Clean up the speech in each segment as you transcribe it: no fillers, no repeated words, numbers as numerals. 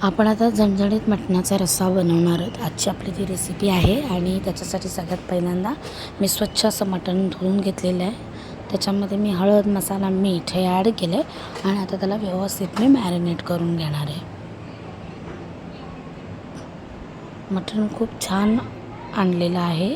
आपण आता झणझणीत मटणाचा रस्सा बनवणार आहोत. आजची आपली ती रेसिपी आहे आणि त्याच्यासाठी सगळ्यात पहिल्यांदा मी स्वच्छ असं मटण धुवून घेतलेलं आहे. त्याच्यामध्ये मी हळद, मसाला, मीठ हे ॲड केले आणि आता त्याला व्यवस्थित मी मॅरिनेट करून घेणार आहे. मटण खूप छान आणलेलं आहे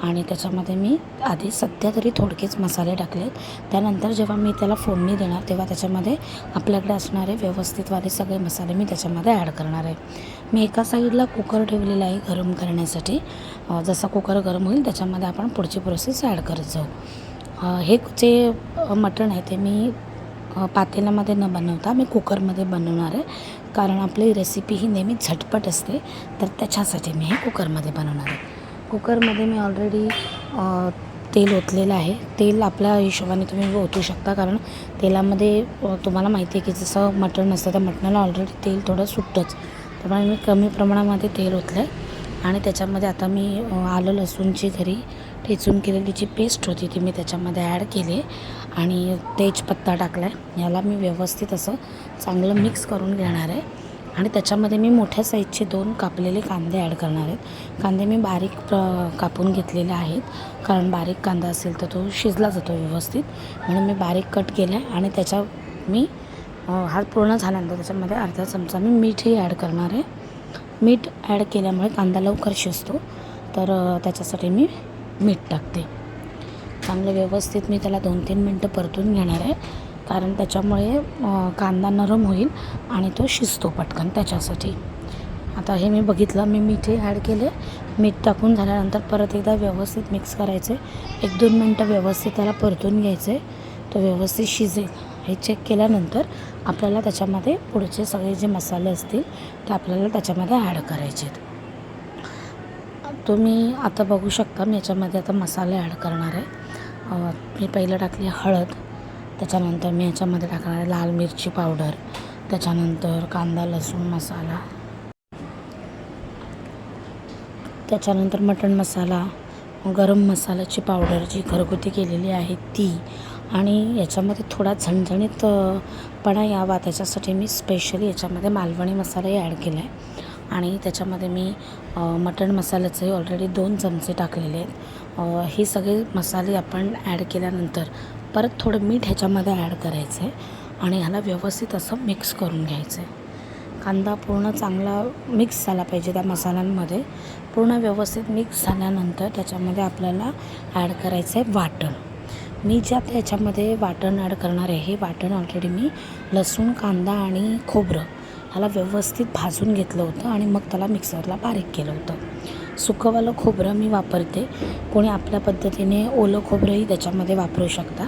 आणि त्याच्यामध्ये मी आधी सध्या तरी थोडकेच मसाले टाकलेत. त्यानंतर जेव्हा मी त्याला फोडणी देणार तेव्हा त्याच्यामध्ये आपल्याकडे असणारे व्यवस्थितवाले सगळे मसाले मी त्याच्यामध्ये ॲड करणार आहे. मी एका साईडला कुकर ठेवलेला आहे गरम करण्यासाठी. जसा कुकर गरम होईल त्याच्यामध्ये आपण पुढची प्रोसेस ॲड करत जाऊ. हे जे मटण आहे ते मी पातेल्यामध्ये न बनवता मी कुकरमध्ये बनवणार आहे, कारण आपली रेसिपी ही नेहमी झटपट असते, तर त्याच्यासाठी मी हे कुकरमध्ये बनवणार आहे. कुकरमध्ये मी ऑलरेडी तेल ओतलेलं आहे. तेल आपल्या हिशोबाने तुम्ही ओतू शकता, कारण तेलामध्ये तुम्हाला माहिती आहे की जसं मटण असतं त्या मटणाला ऑलरेडी तेल थोडं सुटतंच. त्यामुळे मी कमी प्रमाणामध्ये तेल ओतलं आहे आणि त्याच्यामध्ये आता मी आलं लसूणची घरी ठेचून केलेली जी पेस्ट होती ती मी त्याच्यामध्ये ॲड केली आणि तेजपत्ता टाकला आहे. याला मी व्यवस्थित असं चांगलं मिक्स करून घेणार आहे आणि त्याच्यामध्ये मी मोठ्या साईजचे 2 कापलेले कांदे ॲड करणार आहेत. कांदे मी बारीक कापून घेतलेले आहेत, कारण बारीक कांदा असेल तर तो शिजला जातो व्यवस्थित, म्हणून मी बारीक कट केला आहे. आणि त्याच्या मी हा पूर्ण झाल्यानंतर त्याच्यामध्ये अर्धा चमचा मी मीठही ॲड करणार आहे. मीठ ॲड केल्यामुळे कांदा लवकर शिजतो, तर त्याच्यासाठी मी मीठ टाकते. चांगलं व्यवस्थित मी त्याला 2-3 मिनटं परतून घेणार आहे, कारण त्याच्यामुळे कांदा नरम होईल आणि तो शिजतो पटकन, त्याच्यासाठी. आता हे मी बघितलं, मी मीठही ॲड केले. मीठ टाकून झाल्यानंतर परत एकदा व्यवस्थित मिक्स करायचे. 1-2 मिनटं व्यवस्थित त्याला परतून घ्यायचे, तो व्यवस्थित शिजेल हे चेक केल्यानंतर आपल्याला त्याच्यामध्ये पुढचे सगळे जे मसाले असतील ते आपल्याला त्याच्यामध्ये ॲड करायचे आहेत. तुम्ही आता बघू शकता मी याच्यामध्ये आता मसाले ॲड करणार आहे. मी पहिलं टाकली हळद, त्याच्यानंतर मी याच्यामध्ये टाकणार आहे लाल मिरची पावडर, त्याच्यानंतर कांदा लसूण मसाला, त्याच्यानंतर मटण मसाला, गरम मसाल्याची पावडर जी घरगुती केलेली आहे ती, आणि याच्यामध्ये थोडा झणझणीत पणा यावा त्याच्यासाठी मी स्पेशली याच्यामध्ये मालवणी मसालाही ॲड केला आहे. आणि त्याच्यामध्ये मी मटण मसाल्याचंही ऑलरेडी 2 चमचे टाकलेले आहेत. हे सगळे मसाले आपण ॲड केल्यानंतर परत थोडं मीठ ह्याच्यामध्ये ॲड करायचं आहे आणि ह्याला व्यवस्थित असं मिक्स करून घ्यायचं आहे. कांदा पूर्ण चांगला मिक्स झाला पाहिजे त्या मसाल्यांमध्ये. पूर्ण व्यवस्थित मिक्स झाल्यानंतर त्याच्यामध्ये आपल्याला ॲड करायचं आहे वाटण. मी जे आता याच्यामध्ये वाटण ॲड करणार आहे, हे वाटण ऑलरेडी मी लसूण, कांदा आणि खोबरं ह्याला व्यवस्थित भाजून घेतलं होतं आणि मग त्याला मिक्सरला बारीक केलं होतं. सुकंवालं खोबरं मी वापरते, कोणी आपल्या पद्धतीने ओलं खोबरंही त्याच्यामध्ये वापरू शकता.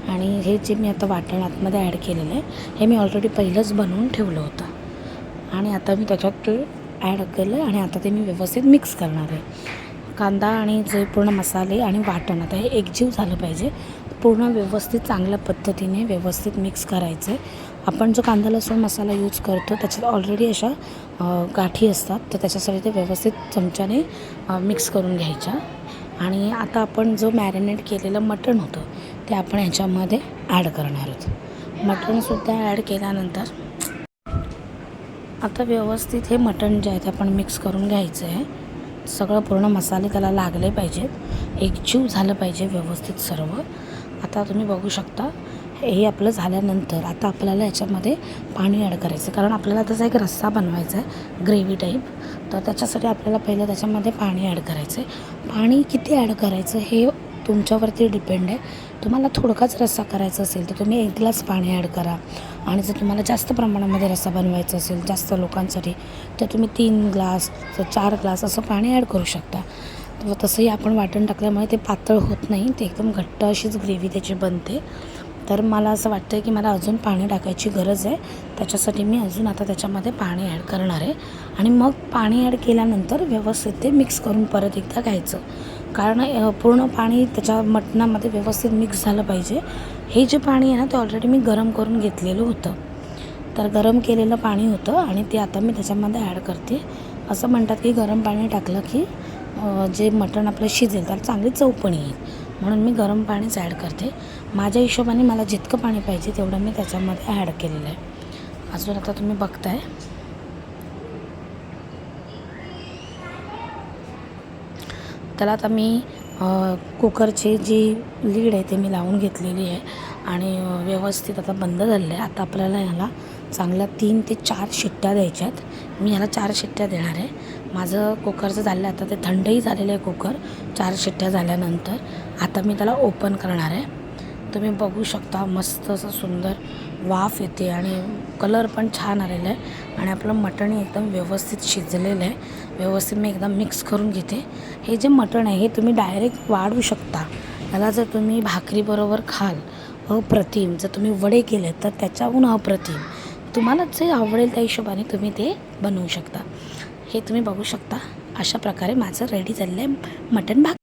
आणि हे जे मी आता वाटण आतमध्ये ॲड केलेलं आहे हे मी ऑलरेडी पहिलंच बनवून ठेवलं होतं आणि आता मी त्याच्यात ते ॲड केलं आणि आता ते मी व्यवस्थित मिक्स करणार आहे. कांदा आणि जे पूर्ण मसाले आणि वाटण आता हे एकजीव झालं पाहिजे. पूर्ण व्यवस्थित चांगल्या पद्धतीने व्यवस्थित मिक्स करायचं आहे. आपण जो कांदा लसूण मसाला यूज करतो त्याच्यात ऑलरेडी अशा गाठी असतात, तर त्याच्यासाठी ते व्यवस्थित चमच्याने मिक्स करून घ्यायच्या. आणि आता आपण जो मॅरिनेट केलेलं मटण होतं ते आपण ह्याच्यामध्ये ॲड करणार आहोत. मटणसुद्धा ॲड केल्यानंतर आता व्यवस्थित हे मटण जे आहे ते आपण मिक्स करून घ्यायचं आहे. सगळं पूर्ण मसाले त्याला लागले पाहिजेत, एकजीव झालं पाहिजे व्यवस्थित सर्व. आता तुम्ही बघू शकता हे आपलं झाल्यानंतर आता आपल्याला याच्यामध्ये पाणी ॲड करायचं, कारण आपल्याला त्याचा एक रस्सा बनवायचा आहे ग्रेव्ही टाईप, तर त्याच्यासाठी आपल्याला पहिलं त्याच्यामध्ये पाणी ॲड करायचं आहे. पाणी किती ॲड करायचं हे तुमच्यावरती डिपेंड आहे. तुम्हाला थोडकाच रस्सा करायचा असेल तर तुम्ही 1 ग्लास पाणी ॲड करा, आणि जर तुम्हाला जास्त प्रमाणामध्ये रस्सा बनवायचा असेल जास्त लोकांसाठी तर तुम्ही 3 ग्लास 4 ग्लास असं पाणी ॲड करू शकता. तर तसंही आपण वाटण टाकल्यामुळे ते पातळ होत नाही, ते एकदम घट्ट अशीच ग्रेव्ही त्याची बनते. तर मला असं वाटतं की मला अजून पाणी टाकायची गरज आहे, त्याच्यासाठी मी अजून आता त्याच्यामध्ये पाणी ॲड करणार आहे. आणि मग पाणी ॲड केल्यानंतर व्यवस्थित ते मिक्स करून परत एकदा घ्यायचं, कारण पूर्ण पाणी त्याच्या मटणामध्ये व्यवस्थित मिक्स झालं पाहिजे. हे जे पाणी आहे ना ते ऑलरेडी मी गरम करून घेतलेलं होतं, तर गरम केलेलं पाणी होतं आणि ते आता मी त्याच्यामध्ये ॲड करते. असं म्हणतात की गरम पाणी टाकलं की जे मटण आपलं शिजेल त्याला चांगली चव पण येईल, म्हणून मी गरम पाणीच ॲड करते. माझ्या हिशोबाने मला जितकं पाणी पाहिजे तेवढं मी त्याच्यामध्ये ॲड केलेलं आहे. अजून आता तुम्ही बघताय त्याला आता मी कुकरची जी लीड आहे ते मी लावून घेतलेली आहे आणि व्यवस्थित आता बंद झालेलं आहे. आता आपल्याला ह्याला चांगल्या 3 ते 4 शिट्ट्या द्यायच्यात. मी ह्याला 4 शिट्ट्या देणार आहे. माझं कुकरचं झालं आता ते थंडही झालेलं आहे कुकर 4 शिट्ट्या झाल्यानंतर. आता मी त्याला ओपन करणार आहे. तुम्ही बघू शकता मस्त असं सुंदर वाफ येते आणि कलर पण छान आलेला आहे आणि आपलं मटण एकदम व्यवस्थित शिजलेलं आहे. व्यवस्थित मी एकदम मिक्स करून घेते. हे जे मटण आहे हे तुम्ही डायरेक्ट वाढवू शकता. याला जर तुम्ही भाकरीबरोबर खाल अप्रतिम, जर तुम्ही वडे केले तर त्याच्याहून अप्रतिम. तुम्हाला जे आवडेल त्या हिशोबाने तुम्ही ते बनवू शकता. हे तुम्ही बघू शकता. अशा प्रकारे माझं रेडी झालेलं आहे मटण भाकरी.